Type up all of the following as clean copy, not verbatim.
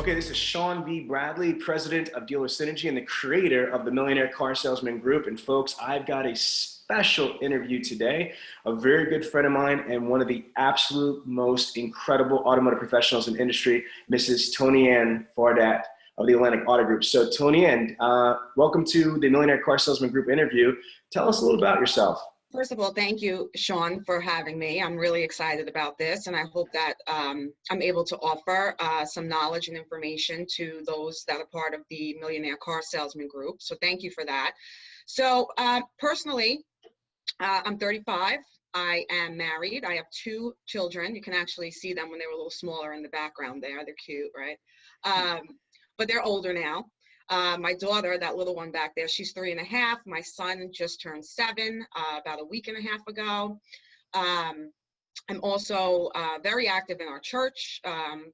Okay, this is Sean B. Bradley, president of Dealer Synergy and the creator of the Millionaire Car Salesman Group. And folks, I've got a special interview today. A very good friend of mine and one of the absolute most incredible automotive professionals in the industry, Mrs. Toni Fardette of the Atlantic Auto Group. So Toni, welcome to the Millionaire Car Salesman Group interview. Tell us a little about yourself. First of all, thank you, Sean, for having me. I'm really excited about this, and I hope that I'm able to offer some knowledge and information to those that are part of the Millionaire Car Salesman Group. So thank you for that. So personally, I'm 35. I am married. I have 2 children. You can actually see them when they were a little smaller in the background there. They're cute, right? But they're older now. My daughter, that little one back there, she's 3.5. My son just turned 7 about a week and a half ago. I'm also very active in our church,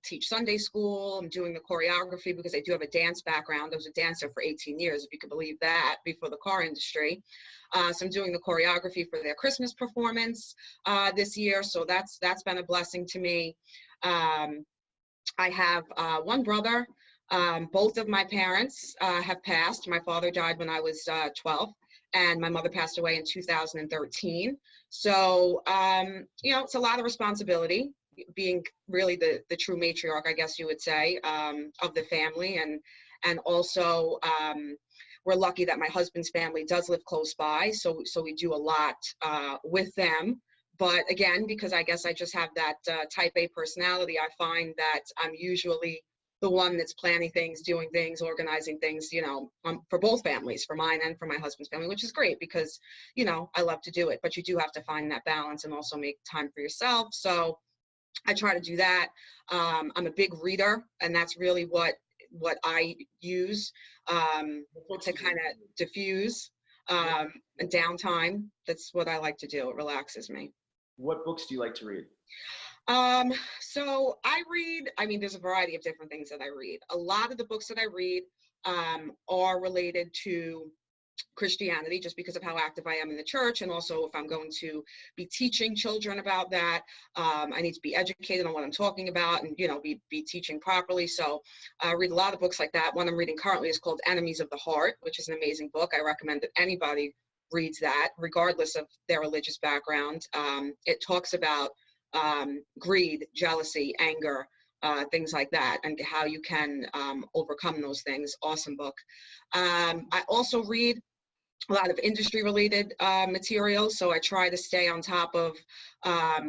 teach Sunday school. I'm doing the choreography because I do have a dance background. I was a dancer for 18 years, if you could believe that, before the car industry. So I'm doing the choreography for their Christmas performance this year. So that's been a blessing to me. I have one brother. Both of my parents have passed. My father died when I was 12, and my mother passed away in 2013. So, you know, it's a lot of responsibility, being really the true matriarch, I guess you would say, of the family. And also, we're lucky that my husband's family does live close by, so we do a lot with them. But again, because I guess I just have that type A personality, I find that I'm usually the one that's planning things, doing things, organizing things, you know, for both families, for mine and for my husband's family, which is great because, you know, I love to do it, but you do have to find that balance and also make time for yourself. So I try to do that. I'm a big reader, and that's really what I use to kind of diffuse downtime. That's what I like to do. It relaxes me. What books do you like to read? So I read, I mean, there's a variety of different things that I read. A lot of the books that I read are related to Christianity, just because of how active I am in the church. And also, if I'm going to be teaching children about that, I need to be educated on what I'm talking about and, you know, be teaching properly. So I read a lot of books like that. One I'm reading currently is called Enemies of the Heart, which is an amazing book. I recommend that anybody reads that, regardless of their religious background. It talks about greed, jealousy, anger, things like that, and how you can overcome those things. Awesome book. I also read a lot of industry-related materials, so I try to stay on top of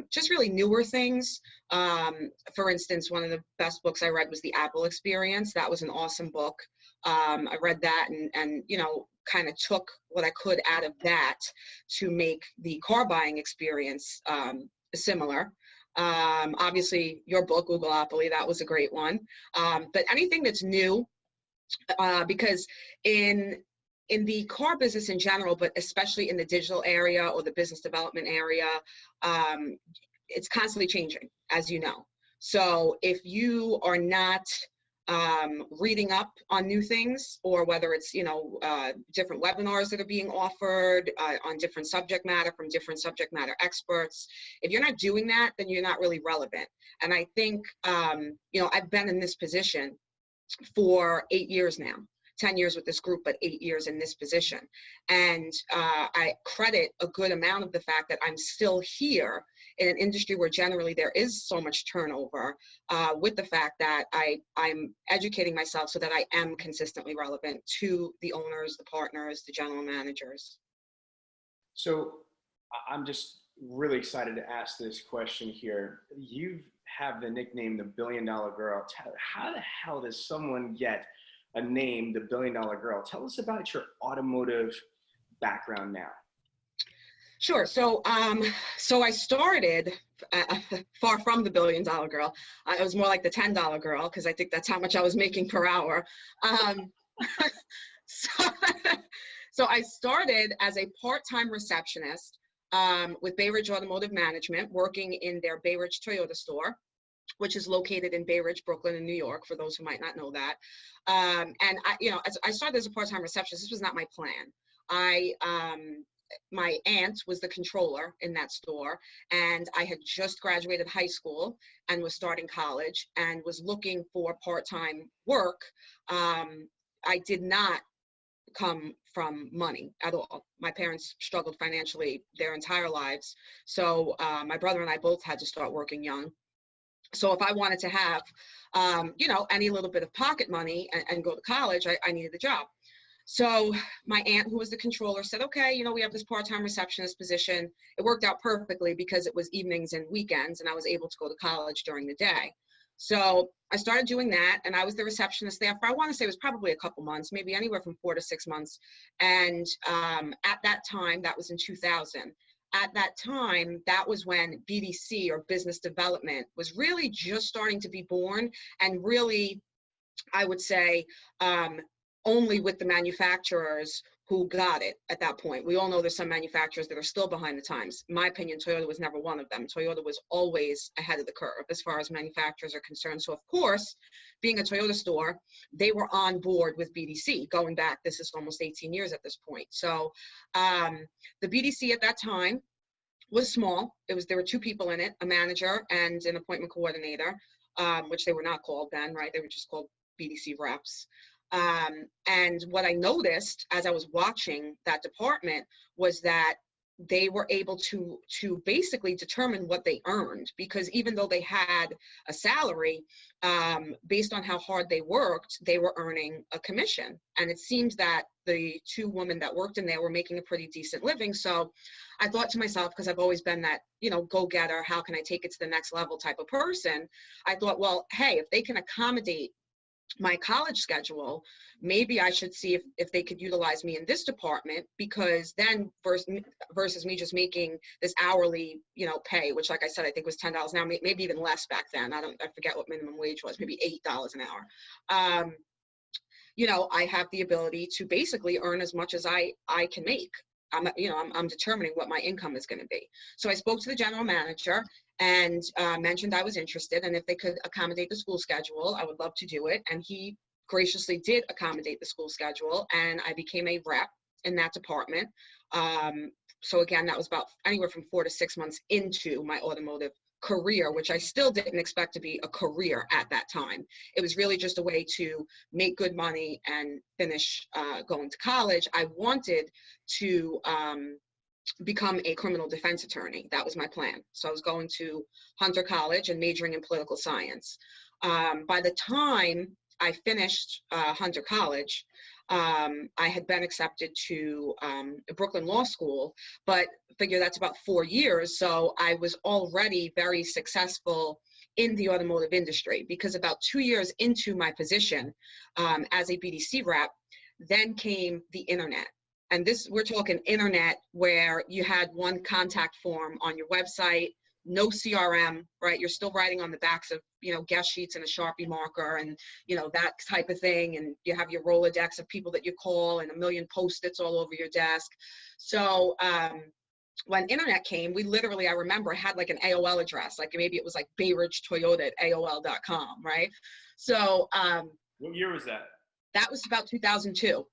just really newer things. For instance, one of the best books I read was The Apple Experience. That was an awesome book. I read that and you know, kind of took what I could out of that to make the car buying experience similar. Obviously your book, Googleopoly, that was a great one. But anything that's new, because in the car business in general, but especially in the digital area or the business development area, it's constantly changing, as you know. So if you are not reading up on new things, or whether it's, you know, different webinars that are being offered on different subject matter from different subject matter experts, if you're not doing that, then you're not really relevant. And I think, you know, I've been in this position for 8 years now. 10 years with this group, but 8 years in this position. And I credit a good amount of the fact that I'm still here in an industry where generally there is so much turnover, with the fact that I'm educating myself so that I am consistently relevant to the owners, the partners, the general managers. So I'm just really excited to ask this question here. You have the nickname, the $1 Billion Girl. How the hell does someone get a name, the $1 Billion Girl? Tell us about your automotive background now. Sure. So, so I started far from the $1 Billion Girl. I was more like the $10 girl, because I think that's how much I was making per hour. So I started as a part-time receptionist with Bay Ridge Automotive Management, working in their Bay Ridge Toyota store, which is located in Bay Ridge, Brooklyn, and New York, for those who might not know that. And I, you know, as I started as a part-time receptionist, this was not my plan. I my aunt was the controller in that store, and I had just graduated high school and was starting college and was looking for part-time work. I did not come from money at all. My parents struggled financially their entire lives. So my brother and I both had to start working young. So if I wanted to have, any little bit of pocket money and go to college, I needed a job. So my aunt, who was the controller, said, okay, we have this part-time receptionist position. It worked out perfectly because it was evenings and weekends, and I was able to go to college during the day. So I started doing that, and I was the receptionist there for, I want to say it was probably a couple months, maybe anywhere from 4 to 6 months. And at that time, that was in 2000. At that time, that was when BDC, or business development, was really just starting to be born, and really, I would say, only with the manufacturers who got it at that point. We all know there's some manufacturers that are still behind the times. In my opinion, Toyota was never one of them. Toyota was always ahead of the curve as far as manufacturers are concerned. So of course, being a Toyota store, they were on board with BDC going back, this is almost 18 years at this point. So the BDC at that time was small. There were 2 people in it, a manager and an appointment coordinator, which they were not called then, right? They were just called BDC reps. And what I noticed as I was watching that department was that they were able to basically determine what they earned, because even though they had a salary, based on how hard they worked, they were earning a commission. And it seems that the 2 women that worked in there were making a pretty decent living. So I thought to myself, because I've always been that, go-getter, how can I take it to the next level type of person? I thought, well, hey, if they can accommodate my college schedule, maybe I should see if they could utilize me in this department, because then versus me just making this hourly, pay, which, like I said, I think was $10 an hour, maybe even less back then. I forget what minimum wage was, maybe $8 an hour. I have the ability to basically earn as much as I can make. I'm determining what my income is going to be. So I spoke to the general manager and mentioned I was interested, and if they could accommodate the school schedule, I would love to do it. And he graciously did accommodate the school schedule, and I became a rep in that department. So again, that was about anywhere from 4 to 6 months into my automotive career, which I still didn't expect to be a career at that time. It was really just a way to make good money and finish going to college. I wanted to become a criminal defense attorney. That was my plan. So I was going to Hunter College and majoring in political science. By the time I finished Hunter College, I had been accepted to Brooklyn Law School, but figure that's about 4 years. So I was already very successful in the automotive industry, because about 2 years into my position as a BDC rep, then came the internet. And this, we're talking internet where you had one contact form on your website, no CRM, right? You're still writing on the backs of, guest sheets and a Sharpie marker and, that type of thing. And you have your Rolodex of people that you call and a million Post-its all over your desk. So when internet came, we literally, I remember, had like an AOL address, like maybe it was like BayridgeToyota@AOL.com, right? So what year was that? That was about 2002.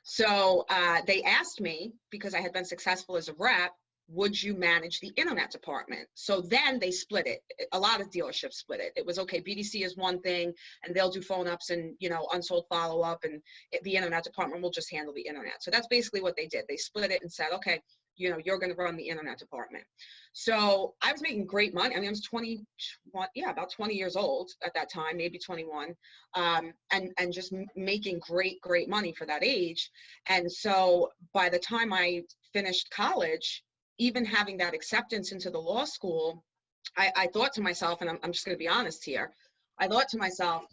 So they asked me, because I had been successful as a rep, would you manage the internet department? So then they split it. A lot of dealerships split it. It was, okay, BDC is one thing, and they'll do phone ups and, unsold follow-up, and the internet department will just handle the internet. So that's basically what they did. They split it and said, okay, you're going to run the internet department. So I was making great money. I mean, I was 21, about 20 years old at that time, maybe 21, and just making great money for that age. And so by the time I finished college, even having that acceptance into the law school, I thought to myself, and I'm just going to be honest here, I thought to myself,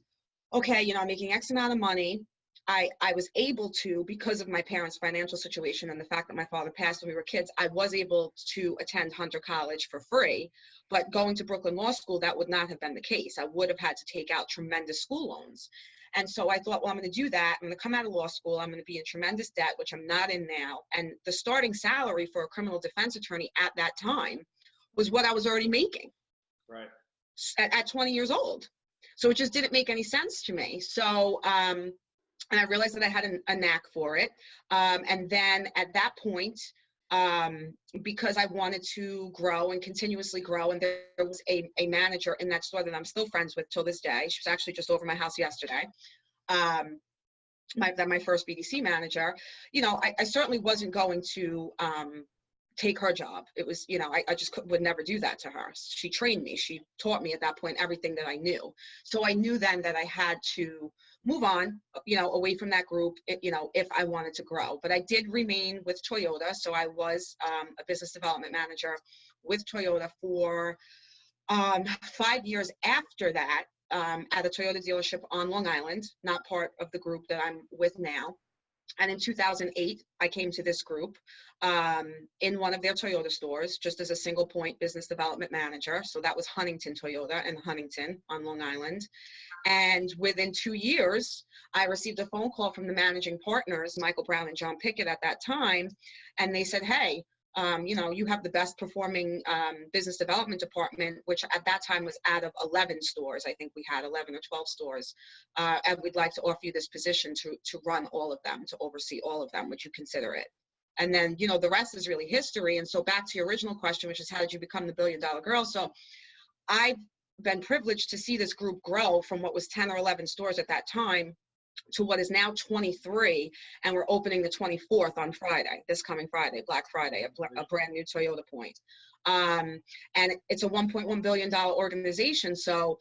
okay, I'm making X amount of money. I was able to, because of my parents' financial situation and the fact that my father passed when we were kids, I was able to attend Hunter College for free. But going to Brooklyn Law School, that would not have been the case. I would have had to take out tremendous school loans. And so I thought, well, I'm going to do that. I'm going to come out of law school. I'm going to be in tremendous debt, which I'm not in now. And the starting salary for a criminal defense attorney at that time was what I was already making, right, at 20 years old. So it just didn't make any sense to me. So And I realized that I had a knack for it. And then at that point, because I wanted to grow and continuously grow, and there was a manager in that store that I'm still friends with till this day. She was actually just over my house yesterday. My first BDC manager, you know, I certainly wasn't going to take her job. It was, you know, I just would never do that to her. She trained me. She taught me at that point everything that I knew. So I knew then that I had to move on, you know, away from that group, you know, if I wanted to grow. But I did remain with Toyota. So I was a business development manager with Toyota for 5 years after that, at a Toyota dealership on Long Island, not part of the group that I'm with now. And in 2008, I came to this group in one of their Toyota stores, just as a single point business development manager. So that was Huntington Toyota in Huntington on Long Island. And within 2 years, I received a phone call from the managing partners, Michael Brown and John Pickett at that time. And they said, hey, you know, you have the best performing business development department, which at that time was out of 11 stores. I think we had 11 or 12 stores. And we'd like to offer you this position to run all of them, to oversee all of them. Would you consider it? And then, you know, the rest is really history. And so back to your original question, which is how did you become the $1 billion girl? So I've been privileged to see this group grow from what was 10 or 11 stores at that time to what is now 23, and we're opening the 24th on Friday, this coming Friday, Black Friday, a brand new Toyota point. And it's a $1.1 billion organization. So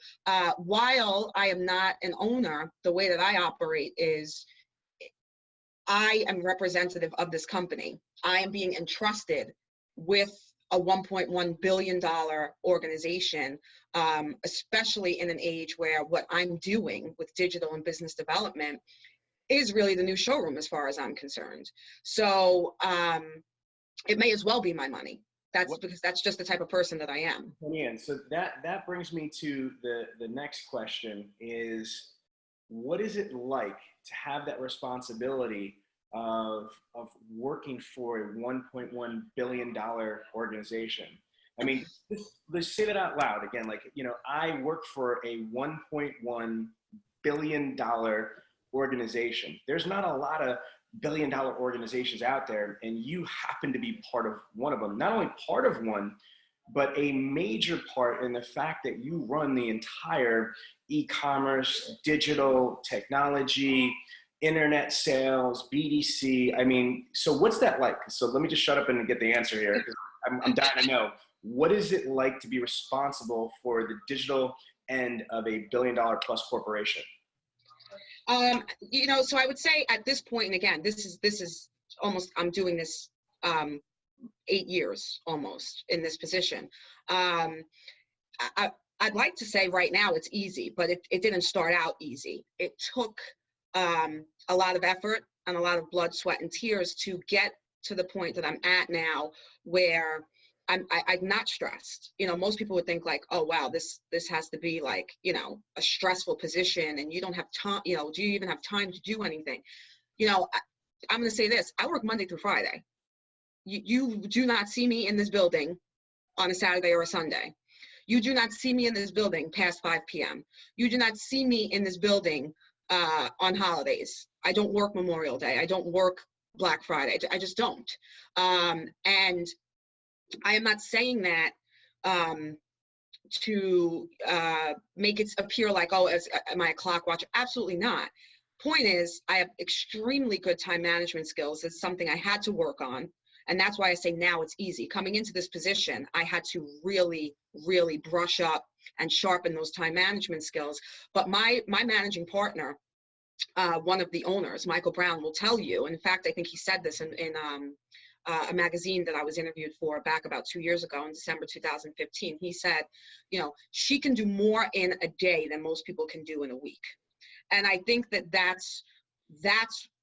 while I am not an owner, the way that I operate is I am representative of this company. I am being entrusted with a $1.1 billion organization, especially in an age where what I'm doing with digital and business development is really the new showroom as far as I'm concerned. So it may as well be my money. That's because that's just the type of person that I am. And so that brings me to the next question is, what is it like to have that responsibility of working for a $1.1 billion organization? I mean, let's say that out loud again. Like, you know, I work for a $1.1 billion organization. There's not a lot of billion-dollar organizations out there, and you happen to be part of one of them. Not only part of one, but a major part in the fact that you run the entire e-commerce, digital technology, internet sales, BDC. I mean, so what's that like? So let me just shut up and get the answer here, because I'm dying to know. What is it like to be responsible for the digital end of a $1 billion plus corporation? You know, so I would say at this point, and again, this is almost, I'm doing this 8 years almost in this position. I'd like to say right now it's easy, but it didn't start out easy. It took a lot of effort and a lot of blood, sweat, and tears to get to the point that I'm at now, where I'm not stressed. You know, most people would think like, oh wow, this has to be like, you know, a stressful position, and you don't have time. You know, do you even have time to do anything? You know, I'm going to say this: I work Monday through Friday. You do not see me in this building on a Saturday or a Sunday. You do not see me in this building past 5 p.m. You do not see me in this building on holidays. I don't work Memorial Day. I don't work Black Friday. I just don't. And I am not saying that to make it appear like, oh, am I a clock watcher? Absolutely not. Point is, I have extremely good time management skills. It's something I had to work on. And that's why I say now it's easy. Coming into this position, I had to really, really brush up and sharpen those time management skills. But my managing partner, one of the owners, Michael Brown, will tell you, and in fact, I think he said this in a magazine that I was interviewed for back about 2 years ago in December 2015. He said, you know, she can do more in a day than most people can do in a week. And I think that that's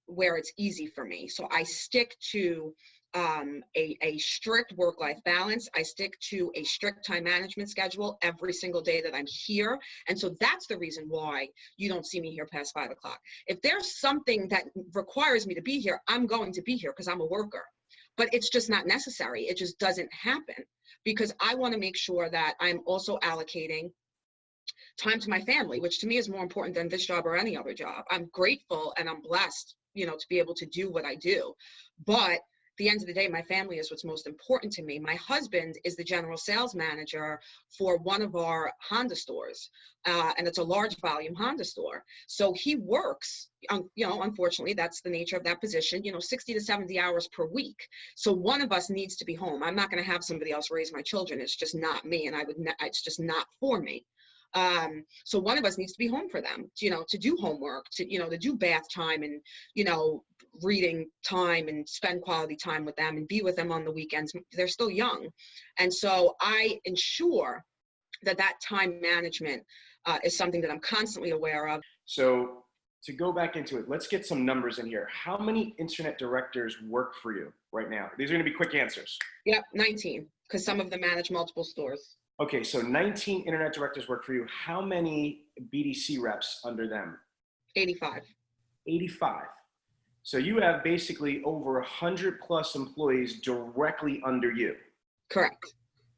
where it's easy for me. So I stick to a strict work-life balance. I stick to a strict time management schedule every single day that I'm here. And so that's the reason why you don't see me here past 5 o'clock. If there's something that requires me to be here, I'm going to be here because I'm a worker. But it's just not necessary. It just doesn't happen because I want to make sure that I'm also allocating time to my family, which to me is more important than this job or any other job. I'm grateful and I'm blessed, to be able to do what I do. But at the end of the day, my family is what's most important to me. My husband is the general sales manager for one of our Honda stores, and it's a large volume Honda store. So he works, unfortunately, that's the nature of that position, 60 to 70 hours per week. So one of us needs to be home. I'm not going to have somebody else raise my children. It's just not me, and it's just not for me. So one of us needs to be home for them, to do homework, to do bath time and, reading time and spend quality time with them and be with them on the weekends. They're still young. And so I ensure that time management is something that I'm constantly aware of. So to go back into it, let's get some numbers in here. How many internet directors work for you right now? These are going to be quick answers. Yep, 19, because some of them manage multiple stores. Okay, so 19 internet directors work for you. How many BDC reps under them? 85. 85. So you have basically over 100 plus employees directly under you. Correct.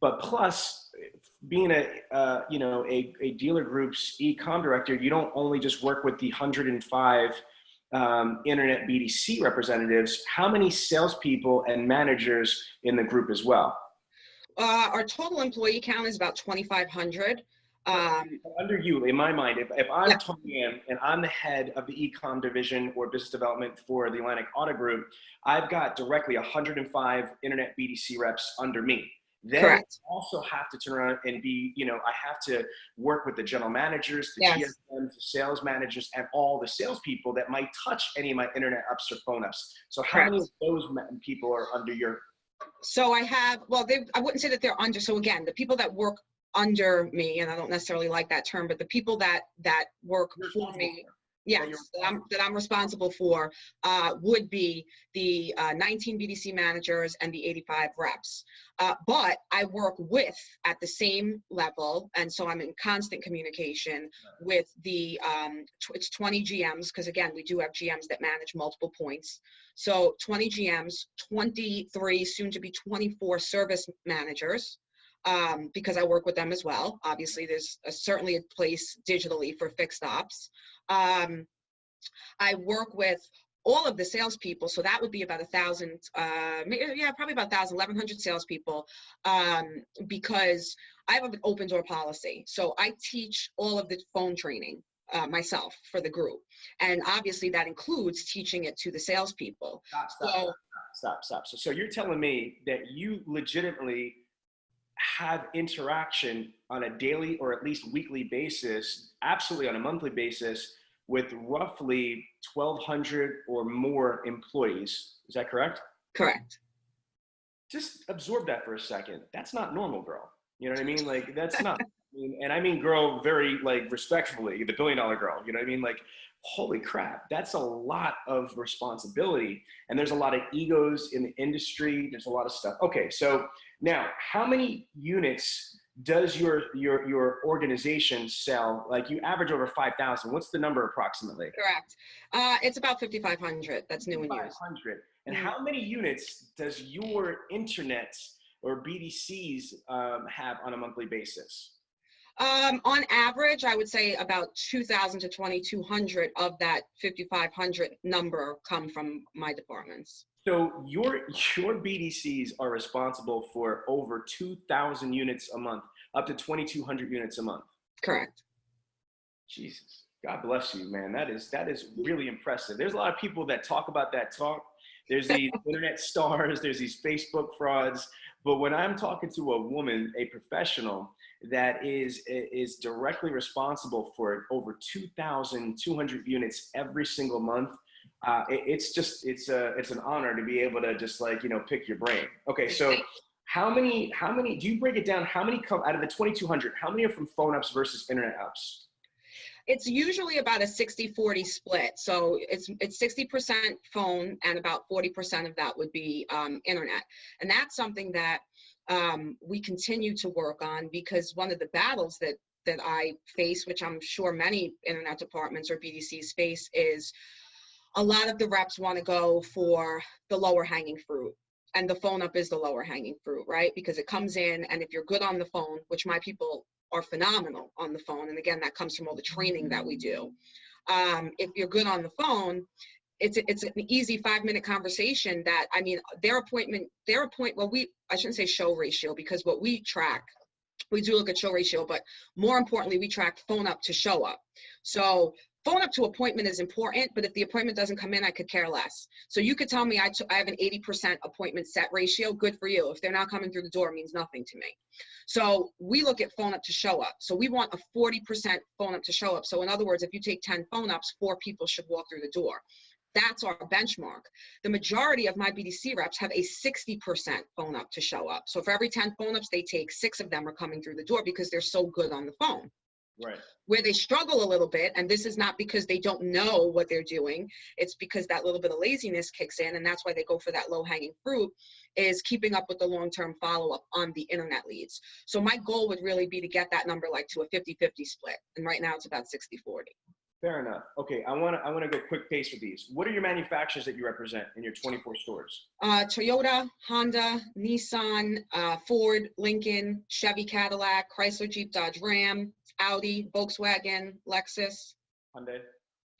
But plus, being a dealer group's e-com director, you don't only just work with the 105 internet BDC representatives. How many salespeople and managers in the group as well? Our total employee count is about 2,500. Under you, in my mind, if I'm Toni and I'm the head of the e-com division or business development for the Atlantic Auto Group, I've got directly 105 internet BDC reps under me. Then Correct. I also have to turn around and be, I have to work with the general managers, the Yes. GSMs, the sales managers, and all the salespeople that might touch any of my internet ups or phone ups. So how Correct. many of those people are under your? So I have, I wouldn't say that they're under. So again, the people that work under me, and I don't necessarily like that term, but the people that work for me, yes, that I'm responsible for, would be the 19 BDC managers and the 85 reps. But I work with, at the same level, and so I'm in constant communication with the, it's 20 GMs, because again, we do have GMs that manage multiple points. So 20 GMs, 23, soon to be 24 service managers, because I work with them as well. Obviously, there's certainly a place digitally for fixed ops. I work with all of the salespeople, so that would be about 1,000, probably about 1,000, 1,100 salespeople, because I have an open door policy. So I teach all of the phone training myself for the group, and obviously that includes teaching it to the salespeople. Stop. So you're telling me that you legitimately have interaction on a daily or at least weekly basis, absolutely on a monthly basis, with roughly 1,200 or more employees. Is that correct? Correct. Just absorb that for a second. That's not normal, girl. You know what I mean? Like, that's not, and I mean girl very respectfully, the $1 billion girl, you know what I mean? Like, holy crap, that's a lot of responsibility. And there's a lot of egos in the industry. There's a lot of stuff. Okay, so now, how many units does your organization sell? Like, you average over 5,000. What's the number approximately? Correct. It's about 5,500. That's new and used. 500. And how many units does your internet or BDCs have on a monthly basis? On average, I would say about 2,000 to 2,200 of that 5,500 number come from my departments. So your BDCs are responsible for over 2,000 units a month, up to 2,200 units a month. Correct. Jesus, God bless you, man. That is really impressive. There's a lot of people that talk about that talk. There's these internet stars, there's these Facebook frauds. But when I'm talking to a woman, a professional that is directly responsible for over 2,200 units every single month, it's an honor to be able to just pick your brain. Okay, so how many do you break it down? How many come out of the 2,200? How many are from phone ups versus internet ups? It's usually about a 60-40 split. So it's 60% phone and about 40% of that would be internet. And that's something that we continue to work on, because one of the battles that I face, which I'm sure many internet departments or BDCs face, is a lot of the reps want to go for the lower hanging fruit. and the phone up is the lower hanging fruit, right? Because it comes in, and if you're good on the phone, which my people are phenomenal on the phone, and again, that comes from all the training that we do. If you're good on the phone, it's an easy 5-minute conversation that, I mean, well, I shouldn't say show ratio, because what we track, we do look at show ratio, but more importantly, we track phone up to show up. So phone up to appointment is important, but if the appointment doesn't come in, I could care less. So you could tell me I have an 80% appointment set ratio, good for you. If they're not coming through the door, it means nothing to me. So we look at phone up to show up. So we want a 40% phone up to show up. So in other words, if you take 10 phone ups, 4 people should walk through the door. That's our benchmark. The majority of my BDC reps have a 60% phone up to show up. So for every 10 phone ups they take, 6 of them are coming through the door because they're so good on the phone. Right. Where they struggle a little bit, and this is not because they don't know what they're doing, it's because that little bit of laziness kicks in, and that's why they go for that low-hanging fruit, is keeping up with the long-term follow-up on the internet leads. So my goal would really be to get that number like to a 50-50 split, and right now it's about 60-40. Fair enough. Okay, I want to go quick pace with these. What are your manufacturers that you represent in your 24 stores? Toyota, Honda, Nissan, Ford, Lincoln, Chevy, Cadillac, Chrysler, Jeep, Dodge, Ram, Audi, Volkswagen, Lexus,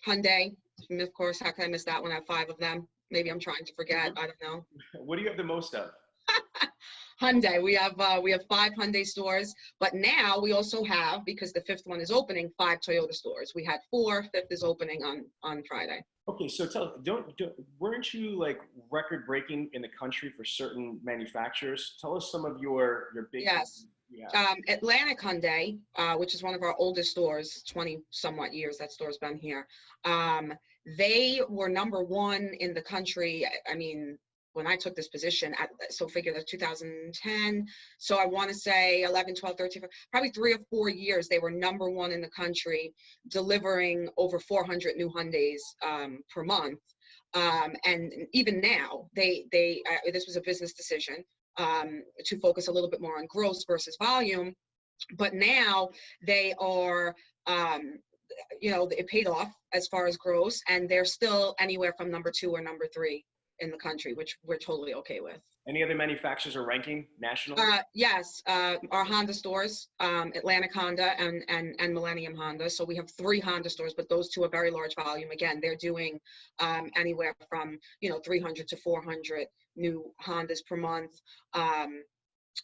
Hyundai. Of course, how can I miss that one? I have 5 of them. Maybe I'm trying to forget. I don't know. What do you have the most of? Hyundai. We have 5 Hyundai stores, but now we also have, because the 5th one is opening, 5 Toyota stores. We had 4, 5th is opening on Friday. Okay, so weren't you like record breaking in the country for certain manufacturers? Tell us some of your big. Yes. Yeah. Atlantic Hyundai, which is one of our oldest stores, 20 somewhat years that store's been here. They were number 1 in the country. I mean, when I took this position, so figure that's 2010. So I want to say 11, 12, 13, probably 3 or 4 years, they were number 1 in the country, delivering over 400 new Hyundais per month. And even now, this was a business decision to focus a little bit more on gross versus volume. But now they are, it paid off as far as gross, and they're still anywhere from number 2 or number 3 in the country, which we're totally okay with. Any other manufacturers are ranking nationally? Yes, our Honda stores, Atlantic Honda and Millennium Honda. So we have 3 Honda stores, but those 2 are very large volume. Again, they're doing anywhere from 300 to 400 new Hondas per month.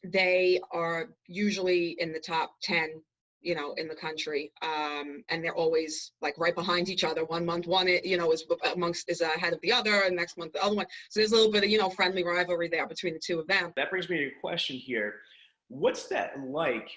They are usually in the top 10 in the country, and they're always like right behind each other. One month one is ahead of the other, and next month the other one. So there's a little bit of friendly rivalry there between the 2 of them. That brings me to a question here. What's that like,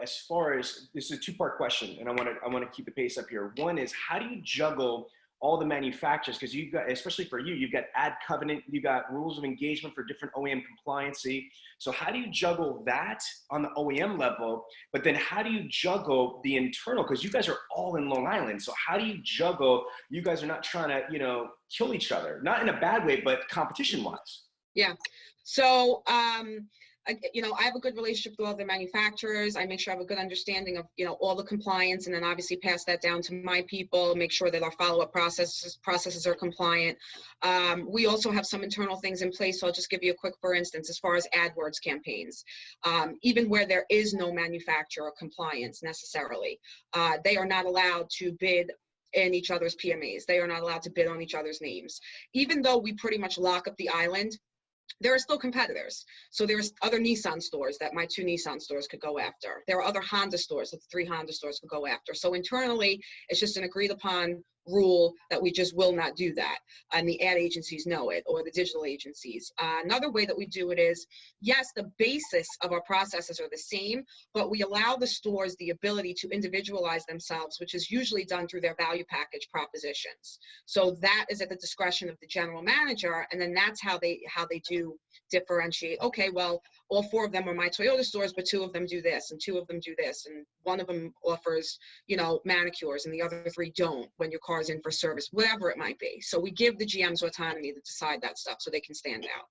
as far as, this is a 2-part question, and I want to keep the pace up here. One is, how do you juggle all the manufacturers? Because you've got, especially for you've got ad covenant, you got rules of engagement for different OEM compliancy. So how do you juggle that on the OEM level? But then how do you juggle the internal? Because you guys are all in Long Island. So how do you juggle? You guys are not trying to, kill each other, not in a bad way, but competition wise. Yeah. So, I have a good relationship with all the manufacturers. I make sure I have a good understanding of, all the compliance, and then obviously pass that down to my people, make sure that our follow-up processes are compliant. We also have some internal things in place. So I'll just give you a quick, for instance, as far as AdWords campaigns, even where there is no manufacturer compliance necessarily, they are not allowed to bid in each other's PMAs. They are not allowed to bid on each other's names. Even though we pretty much lock up the island, there are still competitors. So there's other Nissan stores that my 2 Nissan stores could go after. There are other Honda stores that the 3 Honda stores could go after. So internally, it's just an agreed upon rule that we just will not do that. And the ad agencies know it, or the digital agencies. Another way that we do it is, yes, the basis of our processes are the same, but we allow the stores the ability to individualize themselves, which is usually done through their value package propositions. So that is at the discretion of the general manager, and then that's how they do differentiate. Okay, well, all 4 of them are my Toyota stores, but 2 of them do this, and 2 of them do this, and 1 of them offers, manicures, and the other 3 don't when your car's in for service, whatever it might be. So we give the GMs autonomy to decide that stuff so they can stand out.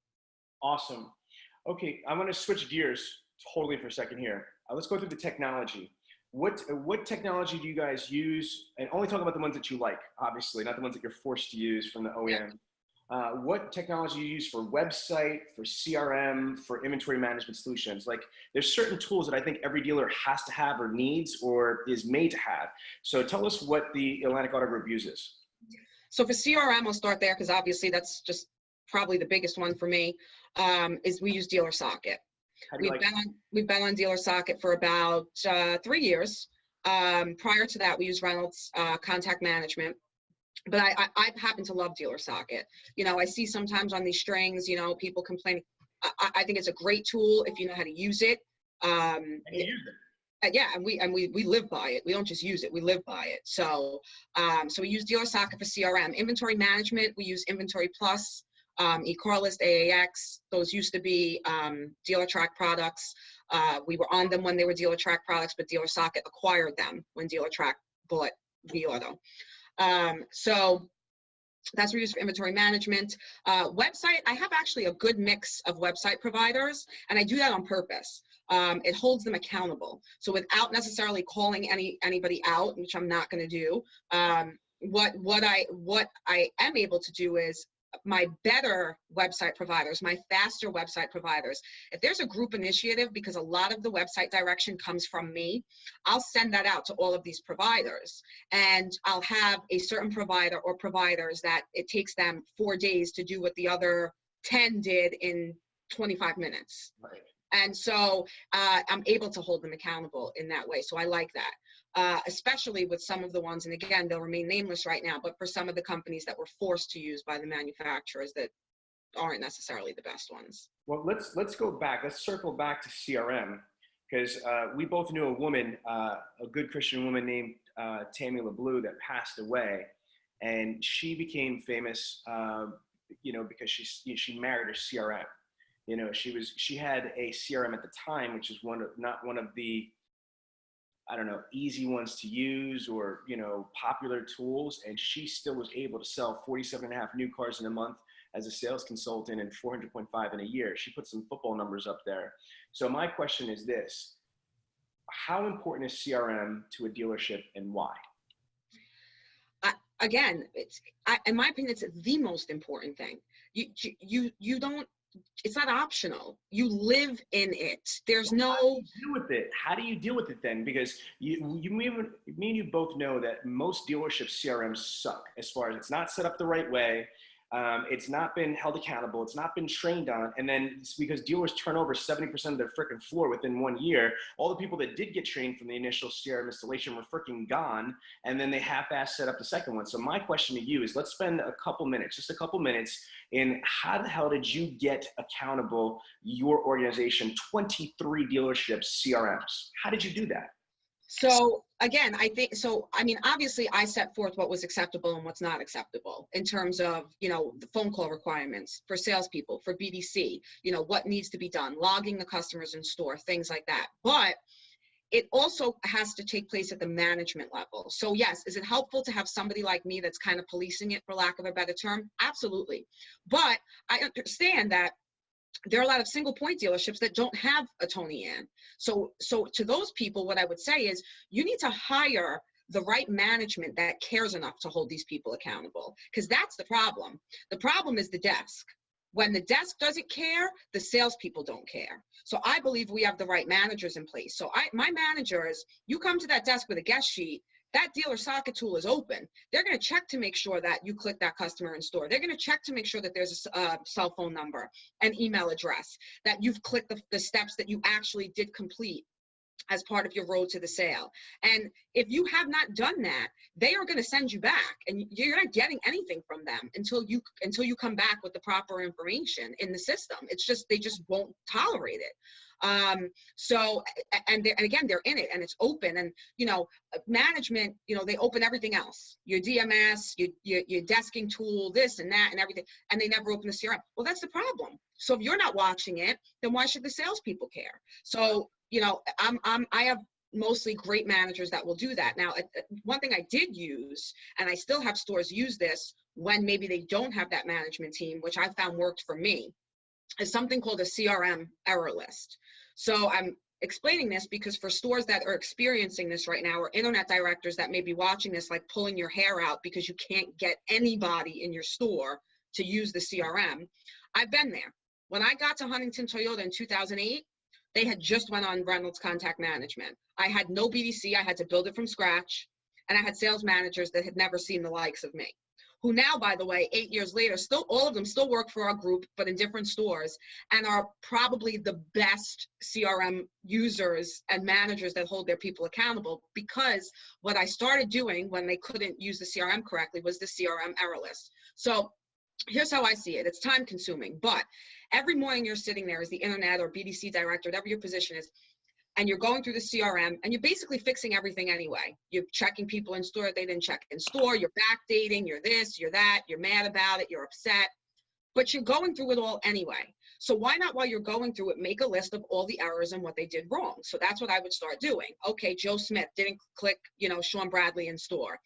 Awesome. Okay, I'm going to switch gears totally for a second here. Let's go through the technology. What technology do you guys use? And only talk about the ones that you like, obviously, not the ones that you're forced to use from the OEM. what technology you use for website, for CRM, for inventory management solutions. Like there's certain tools that I think every dealer has to have or needs or is made to have. So tell us what the Atlantic Auto Group uses. So for CRM, I'll start there because obviously that's just probably the biggest one for me, is we use Dealer Socket. How do you We've been on Dealer Socket for about 3 years. Prior to that, we used Reynolds Contact Management. But I happen to love Dealer Socket. You know, I see sometimes on these strings, you know, people complaining. I think it's a great tool if you know how to use it. And you use it. Yeah, and we live by it. We don't just use it; we live by it. So, so we use Dealer Socket for CRM. Inventory management, we use Inventory Plus, eCarList, AAX. Those used to be Dealer Track products. We were on them when they were Dealer Track products, but Dealer Socket acquired them when Dealer Track bought vAuto. So that's what we use for inventory management. Website, I have actually a good mix of website providers, and I do that on purpose. It holds them accountable. So without necessarily calling anybody out, which I'm not going to do, what I am able to do is my better website providers, my faster website providers. If there's a group initiative, because a lot of the website direction comes from me, I'll send that out to all of these providers, and I'll have a certain provider or providers that it takes them 4 days to do what the other 10 did in 25 minutes. Right. And so I'm able to hold them accountable in that way. So I like that. Especially with some of the ones, and again, they'll remain nameless right now, but for some of the companies that were forced to use by the manufacturers that aren't necessarily the best ones. Well, let's go back. Let's circle back to CRM, because we both knew a woman, a good Christian woman named Tammy LeBlue that passed away, and she became famous, you know, because she married her CRM. You know, she had a CRM at the time, which is not one of the, I don't know, easy ones to use or, you know, popular tools. And she still was able to sell 47 and a half new cars in a month as a sales consultant and 400.5 in a year. She put some football numbers up there. So my question is this: how important is CRM to a dealership and why? Again, in my opinion, it's the most important thing. You don't, it's not optional. You live in it. There's no. How do you deal with it? How do you deal with it then? Because me and you both know that most dealership CRMs suck as far as it's not set up the right way. It's not been held accountable. It's not been trained on. And then it's because dealers turn over 70% of their freaking floor within 1 year. All the people that did get trained from the initial CRM installation were freaking gone. And then they half-assed set up the second one. So my question to you is, let's spend a couple minutes, just a couple minutes, in how the hell did you get accountable your organization, 23 dealerships, CRMs? How did you do that? So again, I mean, obviously I set forth what was acceptable and what's not acceptable in terms of, you know, the phone call requirements for salespeople, for BDC, you know, what needs to be done, logging the customers in store, things like that. But it also has to take place at the management level. So yes, is it helpful to have somebody like me that's kind of policing it, for lack of a better term? Absolutely. But I understand that there are a lot of single point dealerships that don't have a Toni Ann. So to those people, what I would say is you need to hire the right management that cares enough to hold these people accountable, because that's the problem. The problem is the desk. When the desk doesn't care, the salespeople don't care. So I believe we have the right managers in place. So my managers, you come to that desk with a guest sheet, that Dealer Socket tool is open. They're going to check to make sure that you click that customer in store. They're going to check to make sure that there's a cell phone number, an email address, that you've clicked the steps that you actually did complete as part of your road to the sale. And if you have not done that, they are going to send you back, and you're not getting anything from them until you come back with the proper information in the system. It's just, they just won't tolerate it. So, and again, they're in it and it's open, and, you know, management, you know, they open everything else, your DMS, your desking tool, this and that and everything, and they never open the CRM. Well, that's the problem. So if you're not watching it, then why should the salespeople care? So, you know, I have mostly great managers that will do that. Now, one thing I did use, and I still have stores use this when maybe they don't have that management team, which I found worked for me, is something called a CRM error list. So I'm explaining this because for stores that are experiencing this right now, or internet directors that may be watching this, like pulling your hair out because you can't get anybody in your store to use the CRM. I've been there. When I got to Huntington Toyota in 2008, they had just went on Reynolds Contact Management. I had no BDC. I had to build it from scratch. And I had sales managers that had never seen the likes of me, who now, by the way, 8 years later, still, all of them still work for our group, but in different stores, and are probably the best CRM users and managers that hold their people accountable, because what I started doing when they couldn't use the CRM correctly was the CRM error list. So here's how I see it. It's time consuming, but every morning you're sitting there as the internet or BDC director, whatever your position is, and you're going through the CRM and you're basically fixing everything anyway. You're checking people in store, they didn't check in store, you're backdating, you're this, you're that, you're mad about it, you're upset, but you're going through it all anyway. So why not, while you're going through it, make a list of all the errors and what they did wrong? So that's what I would start doing. Okay, Joe Smith didn't click, Sean Bradley in store.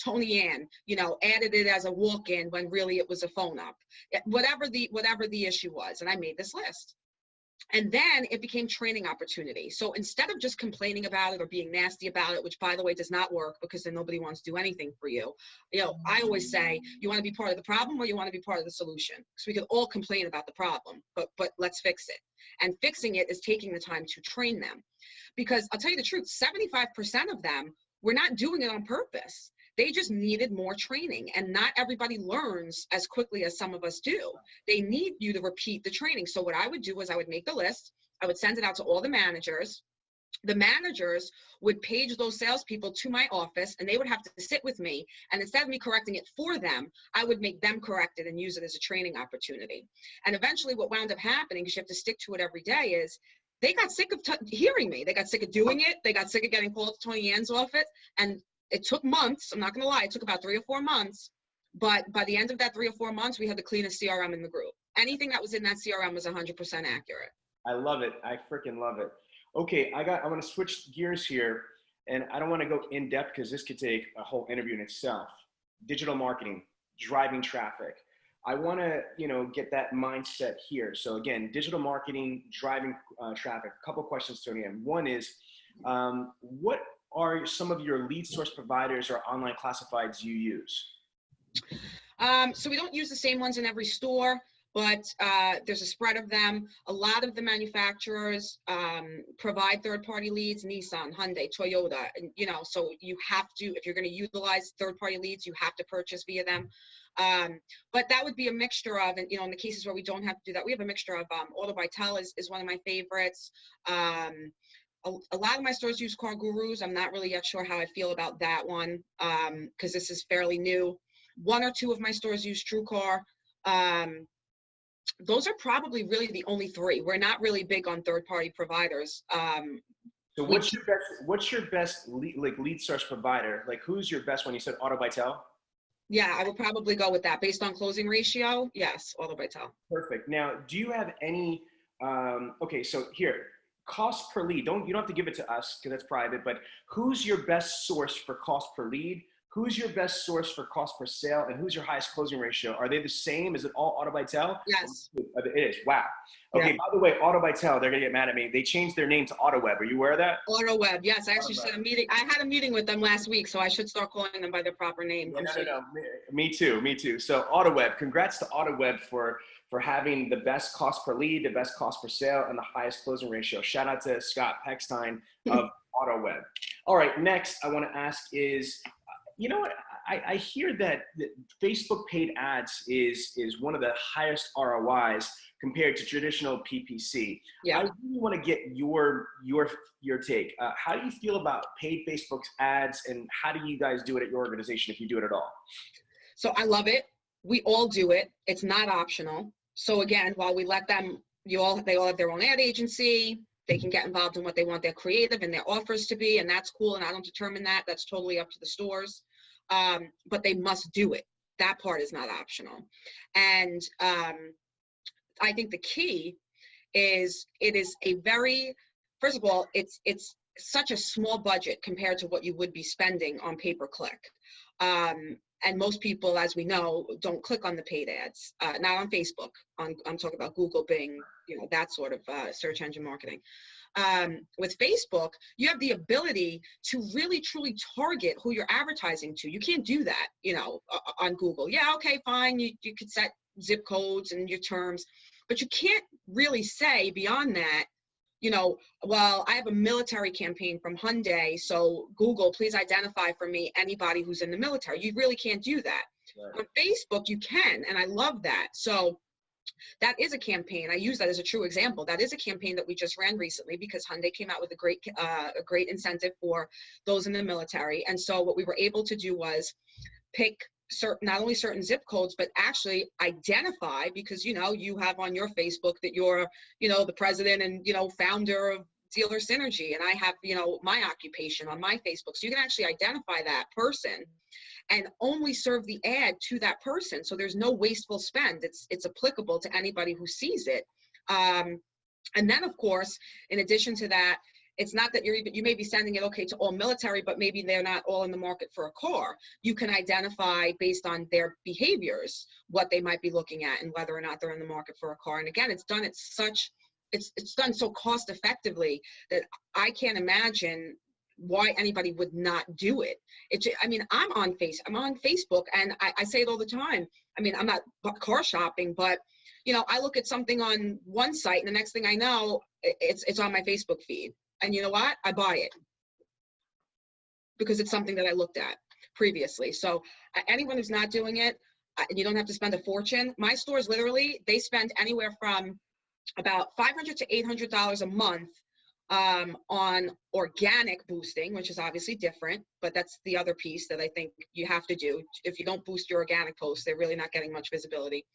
Toni Ann, added it as a walk-in when really it was a phone up. Whatever the issue was, and I made this list. And then it became training opportunity. So instead of just complaining about it or being nasty about it, which, by the way, does not work, because then nobody wants to do anything for you. I always say, you want to be part of the problem or you want to be part of the solution? Because we can all complain about the problem, but let's fix it. And fixing it is taking the time to train them. Because I'll tell you the truth, 75% of them were not doing it on purpose. They just needed more training, and not everybody learns as quickly as some of us do. They need you to repeat the training. So what I would do was I would make the list. I would send it out to all the managers. The managers would page those salespeople to my office, and they would have to sit with me. And instead of me correcting it for them, I would make them correct it and use it as a training opportunity. And eventually what wound up happening, because you have to stick to it every day, is they got sick of hearing me. They got sick of doing it. They got sick of getting called to Toni Ann's office. And it took months. I'm not going to lie. It took about 3 or 4 months. But by the end of that 3 or 4 months, we had the cleanest CRM in the group. Anything that was in that CRM was 100% accurate. I love it. I freaking love it. Okay, I want to switch gears here, and I don't want to go in depth because this could take a whole interview in itself. Digital marketing, driving traffic. I want to, get that mindset here. So again, digital marketing, driving traffic. A couple questions, Toni. And one is, what are some of your lead source providers or online classifieds you use? So we don't use the same ones in every store, but there's a spread of them. A lot of the manufacturers provide third-party leads: Nissan, Hyundai, Toyota, and so you have to, if you're going to utilize third-party leads, you have to purchase via them. But that would be a mixture of, and in the cases where we don't have to do that, we have a mixture of Auto by Tel is one of my favorites. A lot of my stores use Car Gurus. I'm not really yet sure how I feel about that one, because this is fairly new. 1 or 2 of my stores use TrueCar. Those are probably really the only 3. We're not really big on third-party providers. So what's your best lead source provider? Like, who's your best one? You said Auto by Tel? Yeah, I would probably go with that. Based on closing ratio, yes, Auto by Tel. Perfect. Now, do you have any, okay, so here, cost per lead, you don't have to give it to us because that's private, but who's your best source for cost per lead? Who's your best source for cost per sale? And who's your highest closing ratio? Are they the same? Is it all Auto by Tel? Yes. It is. Wow. Okay, yeah. By the way, Auto by Tel, they're going to get mad at me. They changed their name to AutoWeb. Are you aware of that? AutoWeb, yes. I actually had a meeting. I had a meeting with them last week, so I should start calling them by their proper name. Yeah, no. Me too. So AutoWeb, congrats to AutoWeb for having the best cost per lead, the best cost per sale, and the highest closing ratio. Shout out to Scott Peckstein of AutoWeb. All right, next I want to ask is, you know what? I hear that Facebook paid ads is one of the highest ROIs compared to traditional PPC. Yeah. I really want to get your take. How do you feel about paid Facebook ads, and how do you guys do it at your organization, if you do it at all? So I love it. We all do it. It's not optional. So again, while we let them, they all have their own ad agency. They can get involved in what they want their creative and their offers to be, and that's cool. And I don't determine that. That's totally up to the stores. But they must do it. That part is not optional. And I think the key is it is a very, first of all, it's such a small budget compared to what you would be spending on pay-per-click. And most people, as we know, don't click on the paid ads, not on Facebook. I'm talking about Google, Bing, that sort of search engine marketing. With Facebook, you have the ability to really truly target who you're advertising to. You can't do that, on Google. Yeah, okay, fine. You could set zip codes and your terms, but you can't really say beyond that, well, I have a military campaign from Hyundai, so Google, please identify for me anybody who's in the military. You really can't do that. Right. On Facebook, you can, and I love that. So that is a campaign. I use that as a true example. That is a campaign that we just ran recently because Hyundai came out with a great incentive for those in the military. And so what we were able to do was pick not only certain zip codes, but actually identify, because you have on your Facebook that you're the president and founder of Dealer Synergy, and I have my occupation on my Facebook, so you can actually identify that person and only serve the ad to that person. So there's no wasteful spend. It's applicable to anybody who sees it. And then, of course, in addition to that, it's not that you may be sending it, okay, to all military, but maybe they're not all in the market for a car. You can identify based on their behaviors what they might be looking at and whether or not they're in the market for a car. And again, it's done it's done so cost effectively that I can't imagine why anybody would not do it. I'm on Facebook, and I say it all the time. I'm not car shopping, but I look at something on one site, and the next thing I know, it's on my Facebook feed. And you know what? I buy it because it's something that I looked at previously. So anyone who's not doing it, you don't have to spend a fortune. My stores, literally, they spend anywhere from about $500 to $800 a month on organic boosting, which is obviously different, but that's the other piece that I think you have to do. If you don't boost your organic posts, they're really not getting much visibility.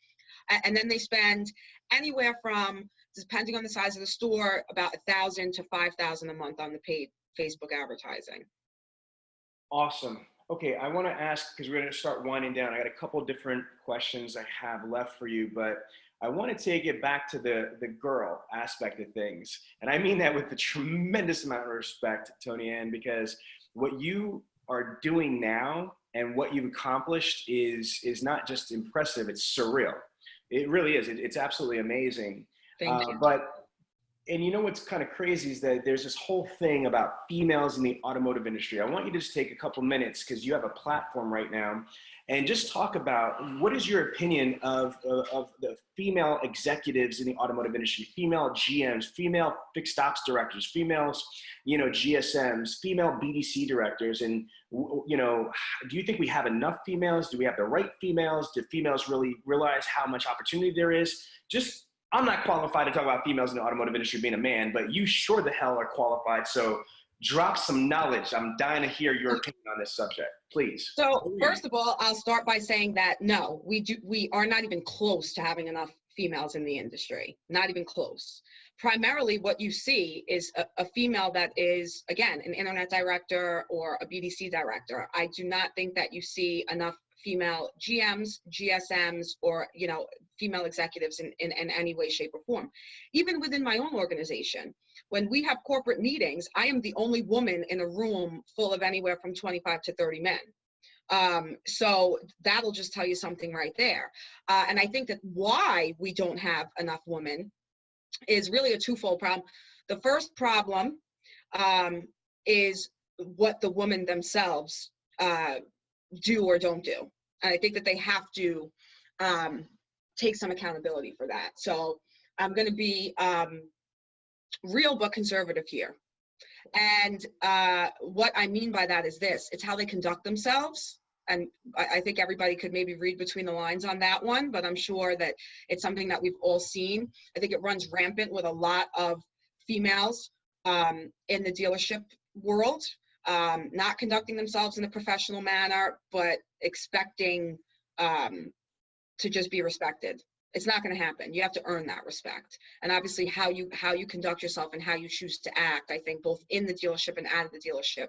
And then they spend anywhere from, depending on the size of the store, about $1,000 to $5,000 a month on the paid Facebook advertising. Awesome. Okay, I want to ask, because we're going to start winding down. I got a couple different questions I have left for you, but I want to take it back to the girl aspect of things. And I mean that with a tremendous amount of respect, Toni Ann, because what you are doing now and what you've accomplished is not just impressive, it's surreal. It really is. It's absolutely amazing. Thank you. And you know what's kind of crazy is that there's this whole thing about females in the automotive industry. I want you to just take a couple minutes, because you have a platform right now, and just talk about what is your opinion of the female executives in the automotive industry, female GMs, female fixed ops directors, females, GSMs, female BDC directors, and do you think we have enough females? Do we have the right females? Do females really realize how much opportunity there is? I'm not qualified to talk about females in the automotive industry being a man, but you sure the hell are qualified. So drop some knowledge. I'm dying to hear your opinion on this subject, please. So first of all, I'll start by saying that no, we are not even close to having enough females in the industry, not even close. Primarily what you see is a female that is, again, an internet director or a BDC director. I do not think that you see enough female GMs, GSMs, or female executives in any way, shape, or form. Even within my own organization, when we have corporate meetings, I am the only woman in a room full of anywhere from 25 to 30 men. So that'll just tell you something right there. And I think that why we don't have enough women is really a twofold problem. The first problem is what the women themselves do or don't do. And I think that they have to take some accountability for that. So I'm going to be real but conservative here. And what I mean by that is this: it's how they conduct themselves. And I think everybody could maybe read between the lines on that one, but I'm sure that it's something that we've all seen. I think it runs rampant with a lot of females in the dealership world. Not conducting themselves in a professional manner, but expecting to just be respected. It's not going to happen. You have to earn that respect. And obviously how you conduct yourself and how you choose to act, I think both in the dealership and out of the dealership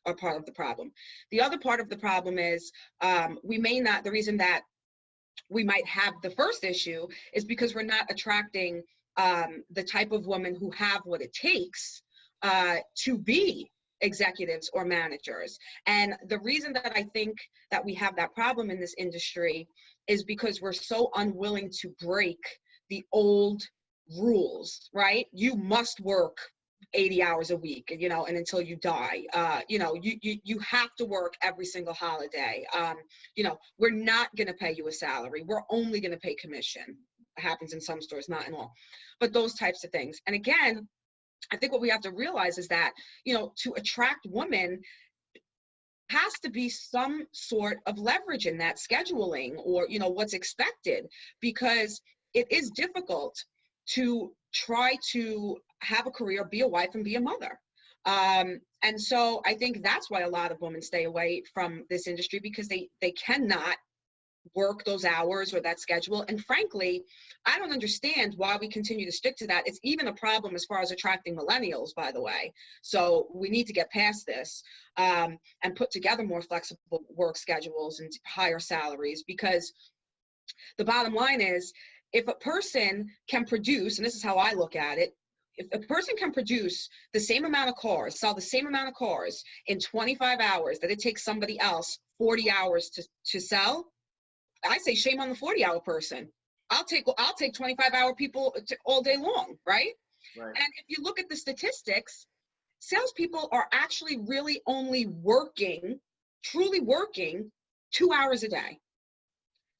are part of the problem. The other part of the problem is the reason that we might have the first issue is because we're not attracting the type of women who have what it takes to be executives or managers. And the reason that I think that we have that problem in this industry is because we're so unwilling to break the old rules, right? You must work 80 hours a week, and until you die, you have to work every single holiday. We're not going to pay you a salary. We're only going to pay commission. It happens in some stores, not in all, but those types of things. And again, I think what we have to realize is that, to attract women has to be some sort of leverage in that scheduling or, what's expected, because it is difficult to try to have a career, be a wife, and be a mother. And so I think that's why a lot of women stay away from this industry, because they cannot work those hours or that schedule. And frankly, I don't understand why we continue to stick to that. It's even a problem as far as attracting millennials, by the way. So we need to get past this and put together more flexible work schedules and higher salaries, because the bottom line is, if a person can produce, and this is how I look at it, if a person can produce the same amount of cars, sell the same amount of cars in 25 hours that it takes somebody else 40 hours to sell, I say shame on the 40-hour person. I'll take 25-hour people all day long, right? Right. And if you look at the statistics, salespeople are actually really only working, truly working 2 hours a day.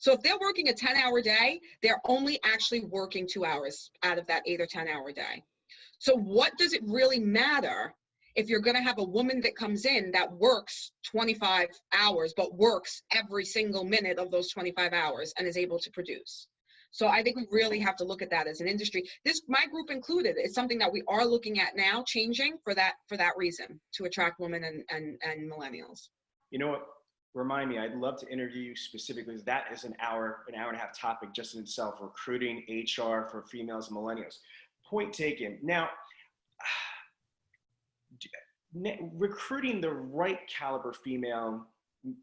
So if they're working a 10-hour day, they're only actually working 2 hours out of that 8 or 10-hour day. So what does it really matter if you're going to have a woman that comes in that works 25 hours, but works every single minute of those 25 hours and is able to produce? So I think we really have to look at that as an industry. My group included, it's something that we are looking at now, changing for that reason, to attract women and millennials. You know what? Remind me, I'd love to interview you specifically, because that is an hour and a half topic just in itself, recruiting HR for females and millennials. Point taken. Now, recruiting the right caliber female,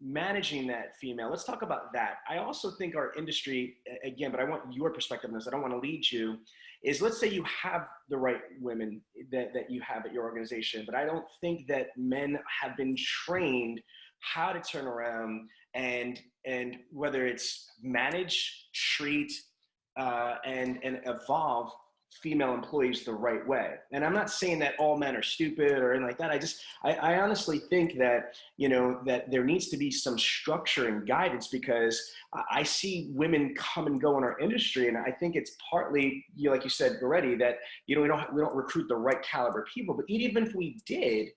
managing that female, let's talk about that. I also think our industry, again, but I want your perspective on this, I don't want to lead you, is let's say you have the right women that you have at your organization, but I don't think that men have been trained how to turn around and whether it's manage, treat, and evolve female employees the right way. And I'm not saying that all men are stupid or anything like that. I honestly think that, that there needs to be some structure and guidance, because I see women come and go in our industry. And I think it's partly, like you said already, that, we don't recruit the right caliber people, but even if we did,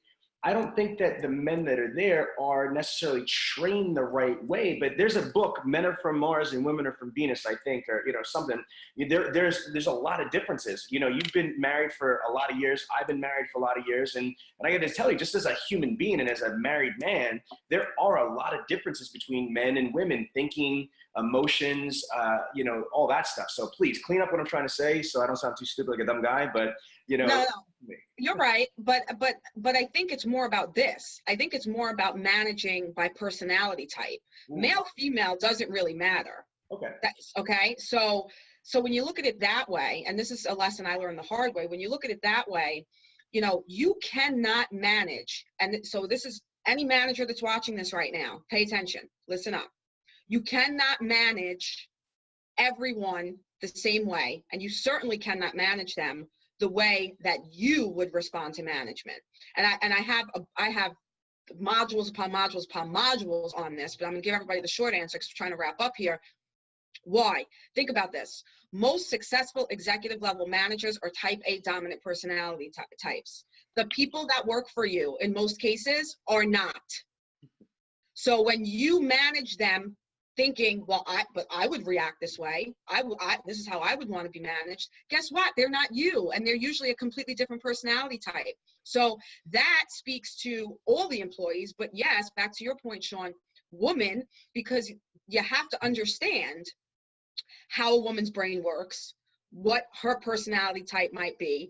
I don't think that the men that are there are necessarily trained the right way. But there's a book, Men Are From Mars and Women Are From Venus, I think, or something. There's a lot of differences. You've been married for a lot of years. I've been married for a lot of years, and I got to tell you, just as a human being and as a married man, there are a lot of differences between men and women, thinking, emotions, all that stuff. So please clean up what I'm trying to say, so I don't sound too stupid like a dumb guy. But No. You're right, but I think it's more about this. I think it's more about managing by personality type. Male, female doesn't really matter. Okay. Okay. So when you look at it that way, and this is a lesson I learned the hard way, when you look at it that way, you cannot manage. And so this is any manager that's watching this right now, pay attention, listen up. You cannot manage everyone the same way, and you certainly cannot manage them the way that you would respond to management. And I have modules upon modules upon modules on this, but I'm gonna give everybody the short answer because we're trying to wrap up here. Why? Think about this. Most successful executive level managers are type A dominant personality types. The people that work for you in most cases are not. So when you manage them thinking, well, I would react this way. This is how I would want to be managed. Guess what? They're not you, and they're usually a completely different personality type. So that speaks to all the employees. But yes, back to your point, Sean, woman, because you have to understand how a woman's brain works, what her personality type might be.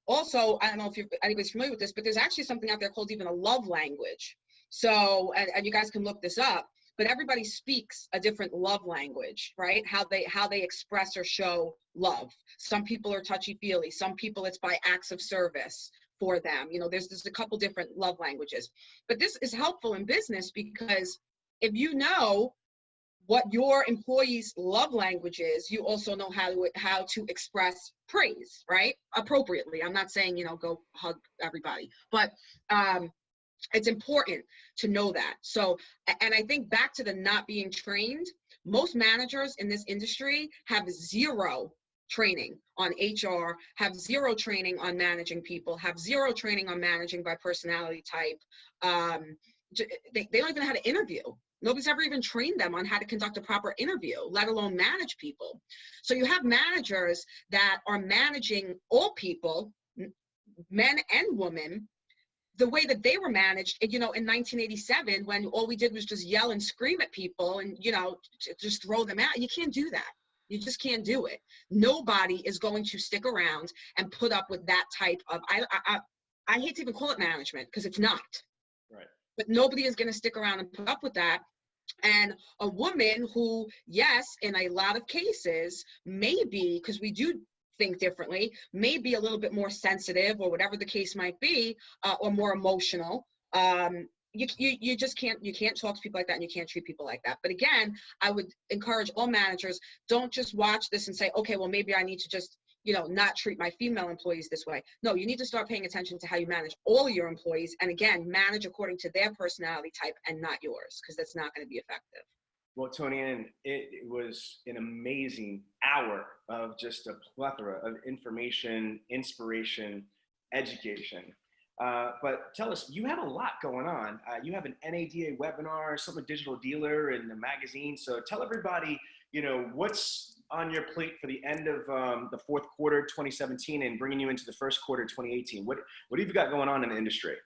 Also, I don't know if anybody's familiar with this, but there's actually something out there called even a love language. So, and you guys can look this up. But everybody speaks a different love language, right? How they express or show love. Some people are touchy-feely. Some people it's by acts of service, for them. You know, there's a couple different love languages, but this is helpful in business because if you know what your employees' love language is, you also know how to express praise, right? Appropriately. I'm not saying, you know, go hug everybody, but it's important to know that. So, and I think back to the not being trained, most managers in this industry have zero training on HR, have zero training on managing people, have zero training on managing by personality type. They don't even know how to interview. Nobody's ever even trained them on how to conduct a proper interview, let alone manage people. So you have managers that are managing all people, men and women, the way that they were managed, you know, in 1987, when all we did was just yell and scream at people and, you know, just throw them out. You can't do that. You just can't do it. Nobody is going to stick around and put up with that type of, I hate to even call it management because it's not. Right. But nobody is going to stick around and put up with that. And a woman who, yes, in a lot of cases, maybe, because we do think differently, may be a little bit more sensitive or whatever the case might be, or more emotional. You just can't talk to people like that, and you can't treat people like that. But again, I would encourage all managers, don't just watch this and say, okay, well, maybe I need to just, you know, not treat my female employees this way. No, you need to start paying attention to how you manage all your employees. And again, manage according to their personality type and not yours, because that's not going to be effective. Well, Toni, and it was an amazing hour of just a plethora of information, inspiration, education. But tell us, you have a lot going on. You have an NADA webinar, some Digital Dealer, and a magazine. So tell everybody, you know, what's on your plate for the end of the fourth quarter 2017 and bringing you into the first quarter 2018. What have you got going on in the industry?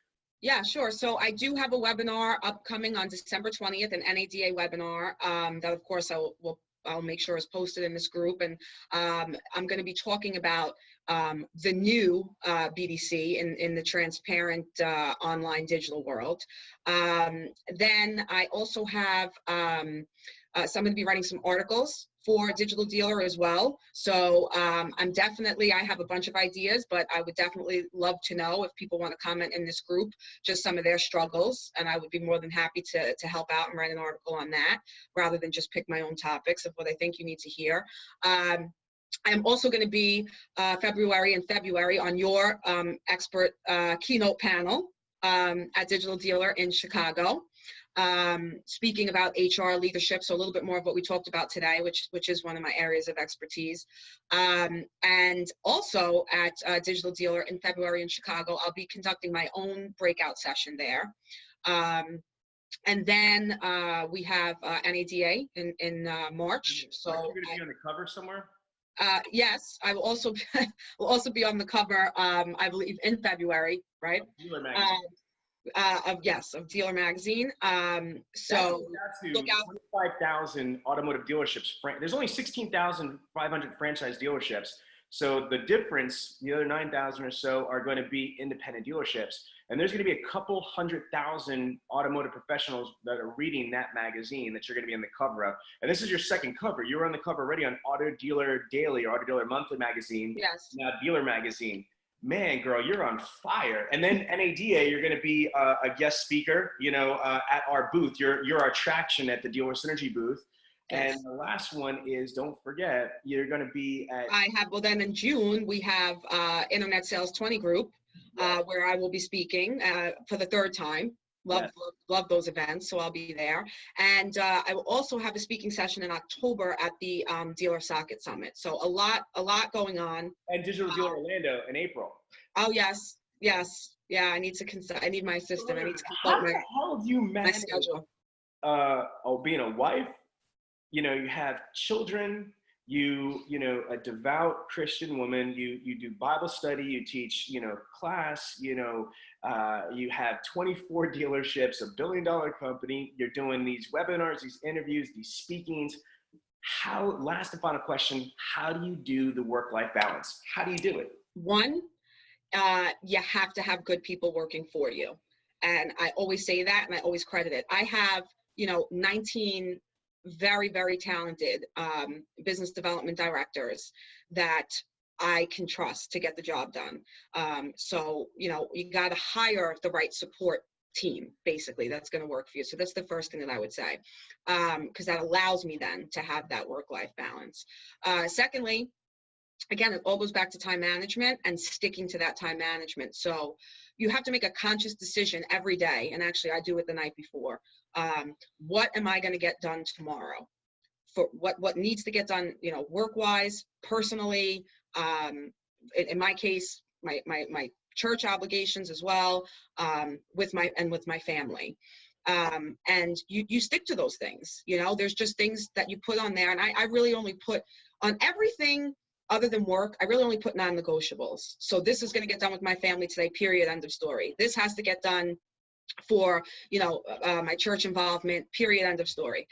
Yeah, sure. So I do have a webinar upcoming on December 20th, an NADA webinar that, of course, I'll make sure is posted in this group. And I'm going to be talking about the new BDC in the transparent online digital world. Then I also have, so I'm going to be writing some articles for Digital Dealer as well. So I have a bunch of ideas, but I would definitely love to know if people want to comment in this group, just some of their struggles. And I would be more than happy to help out and write an article on that, rather than just pick my own topics of what I think you need to hear. I'm also going to be February on your expert keynote panel at Digital Dealer in Chicago. Speaking about HR leadership, so a little bit more of what we talked about today, which is one of my areas of expertise. And also at Digital Dealer in February in Chicago, I'll be conducting my own breakout session there. And then we have NADA in March. So are you going to be on the cover somewhere? Yes, I will also be on the cover. I believe in February, right? Dealer magazine. Of Dealer Magazine. So look out. 25,000 automotive dealerships. There's only 16,500 franchise dealerships. So the difference, the other 9,000 or so, are going to be independent dealerships. And there's going to be a couple 100,000 automotive professionals that are reading that magazine that you're going to be on the cover of. And this is your second cover. You were on the cover already on Auto Dealer Daily or Auto Dealer Monthly magazine. Yes. Now Dealer Magazine. Man, girl, you're on fire. And then NADA, you're going to be a guest speaker, you know, at our booth. You're our attraction at the Dealer Synergy booth. Yes. And the last one is, don't forget, you're going to be at... well, then in June, we have Internet Sales 20 Group, where I will be speaking for the third time. Love those events, so I'll be there. And I will also have a speaking session in October at the Dealer Socket Summit. So a lot going on. And Digital Dealer Orlando in April. Oh yes. Yeah, I need my assistant. I need to consult the hell do you manage my schedule? Being a wife, you know, you have children. You know, a devout Christian woman, you do Bible study, you teach, you know, class, you know, you have 24 dealerships, $1 billion company, you're doing these webinars, these interviews, these speakings. Last and final question, how do you do the work-life balance? How do you do it? One, you have to have good people working for you. And I always say that, and I always credit it. I have, you know, 19 very, very talented business development directors that I can trust to get the job done. So, you know, you got to hire the right support team, basically, that's going to work for you. So that's the first thing that I would say, because that allows me then to have that work-life balance. Secondly, again, it all goes back to time management and sticking to that time management. So you have to make a conscious decision every day. And actually, I do it the night before. What am I going to get done tomorrow? For what needs to get done, you know, work-wise, personally, in my case, my church obligations as well, with my family. And you stick to those things. You know, there's just things that you put on there. And I really only put on everything other than work, I really only put non-negotiables. So this is going to get done with my family today, period, end of story. This has to get done for, you know, my church involvement, period, end of story.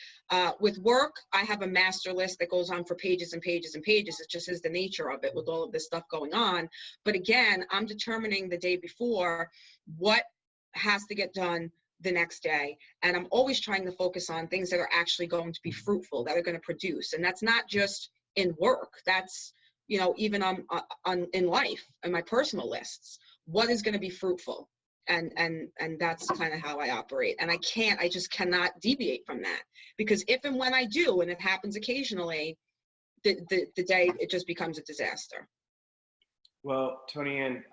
With work, I have a master list that goes on for pages and pages and pages. It just is the nature of it with all of this stuff going on. But again, I'm determining the day before what has to get done the next day. And I'm always trying to focus on things that are actually going to be fruitful, that are going to produce. And that's not just in work. That's, you know, even on in life, in my personal lists, what is going to be fruitful? And that's kind of how I operate. And I just cannot deviate from that, because if and when I do, and it happens occasionally, the day it just becomes a disaster. Well, Toni Ann,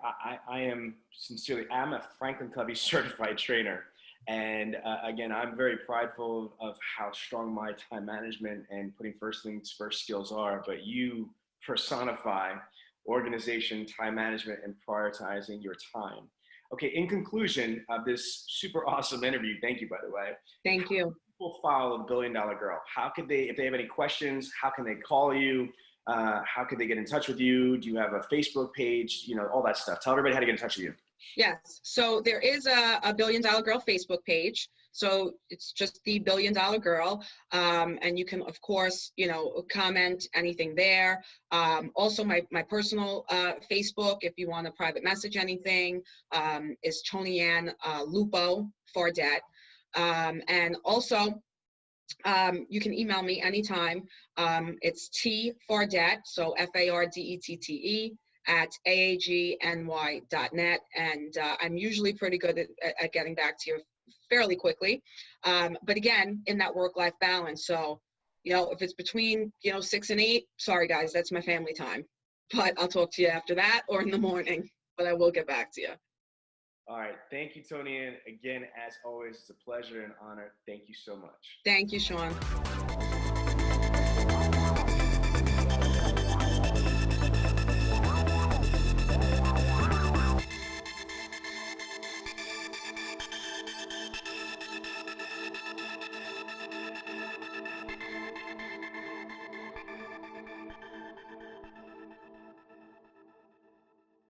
I am sincerely, I'm a Franklin Covey certified trainer. And again, I'm very prideful of how strong my time management and putting first things first skills are, but you personify organization, time management, and prioritizing your time. Okay, in conclusion of this super awesome interview, thank you, by the way. Thank you. People follow the $1 Billion Girl. How could they, if they have any questions, how can they call you? How could they get in touch with you? Do you have a Facebook page? You know, all that stuff. Tell everybody how to get in touch with you. Yes. So there is a $1 Billion Girl Facebook page. So it's just the $1 Billion Girl. And you can, of course, you know, comment anything there. Also, my personal Facebook, if you want to private message anything, is Toni Ann Lupo Fardette. And also, you can email me anytime. It's tfardette, so Fardette, at aagny.net. And I'm usually pretty good at getting back to you fairly quickly. But again, in that work-life balance. So, you know, if it's between, you know, 6 and 8, sorry guys, that's my family time. But I'll talk to you after that or in the morning, but I will get back to you. All right. Thank you, Toni Ann. Again, as always, it's a pleasure and honor. Thank you so much. Thank you, Sean.